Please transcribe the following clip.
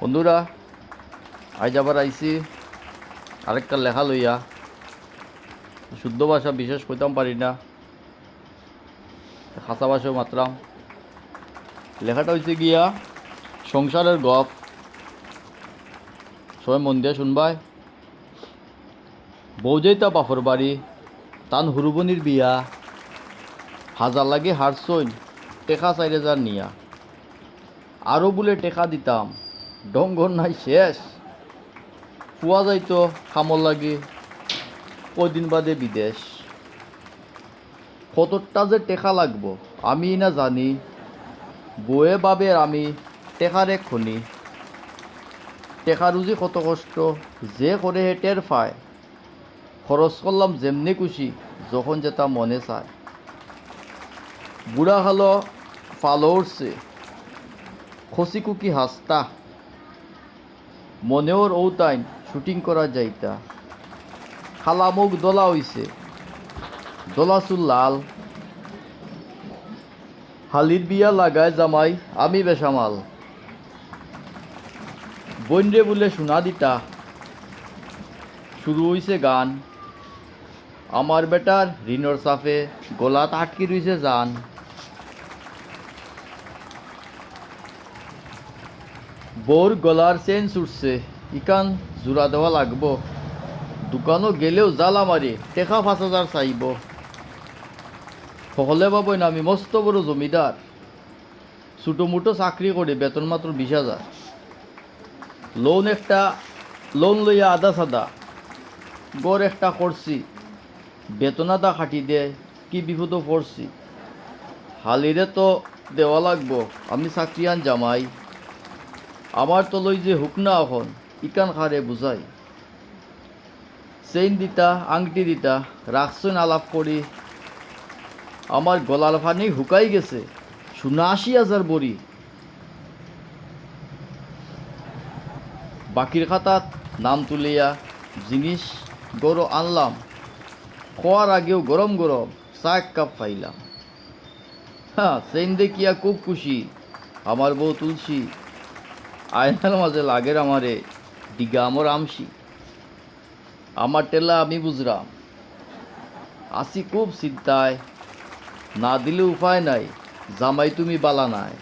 বন্ধুরা, আজ আবার আইসি আরেকটা লেখা লইয়া। শুদ্ধ ভাষা বিশেষ কইতাম পারি না, খাসা ভাষাও মাত্রাম। লেখাটা হয়েছে গিয়া সংসারের গপ। সবাই মন দিয়ে শুনবাই। বৌজাইতা বাপর বাড়ি, তান হুরুবনির বিয়া, হাজার লাগে হারসইন টেকা 4,000 নিয়া। আরও বলে টেকা দিতাম, ডঙ্গর নাই শেষ। ফুয়া যাইতো খামর লাগে, কদিন বাদে বিদেশ। কতটা যে টেকা লাগবো আমি না জানি, বয়ে বাবের আমি টেকার এক খনি। টেকা রুজি কত কষ্ট, যে করে হে টের পায়। খরচ করলাম যেমনি খুশি, যখন যেটা মনে চায়। বুড়া খালো ফালো উঠছে, খসি কুকি হাসতা। মনেওর ঔতাইন শুটিং করা যাইতা। খালা মুখ দলা হইছে, দলা চুল লাল। হালির বিয়া লাগায় জামাই আমি বেসামাল। বন্যে বলে শোনা দিতা, শুরু হইছে গান। আমার বেটার ঋণর চাপে গলাত আটকি রইছে জান। বউর গলার চেন ছুটছে, ইকান জোড়া দেওয়া লাগবো। দোকানও গেলেও জ্বালা মারি টেকা 5,000 চাইব। সকলে ভাবেন আমি মস্ত বড় জমিদার। ছোটো মোটো চাকরি করে বেতন মাত্র 20,000। লোন লইয়া আদা সাদা গড় একটা করছি। বেতন আদা খাটি দে কি বিপদও পড়ছি। হালিরে তো দেওয়া লাগবো, আমি চাকরিয়ান জামাই। আমার তো লই যে হুক না এখন, ইকান খারে বুঝাই। চেইন দিতা আংটি দিতা রাখছইন আলাপ করি। আমার গলার ফানি হুকাই গেছে, 80,000 বড়ি। বাকির খাতাত নাম তুলিয়া জিনিস গরো আনলাম। খোয়ার আগেও গরম গরম চা 1 কাপ পাইলাম। চেইন দেখিয়া খুব খুশি আমার বউ তুলসী। আয়নার মাঝে লাগের আমারে দিগা আমর আমসি। আমার টেলা আমি বুঝরাম, আসি খুব চিন্তায়। না দিলে উপায় নাই, জামাই তুমি বালা নাই।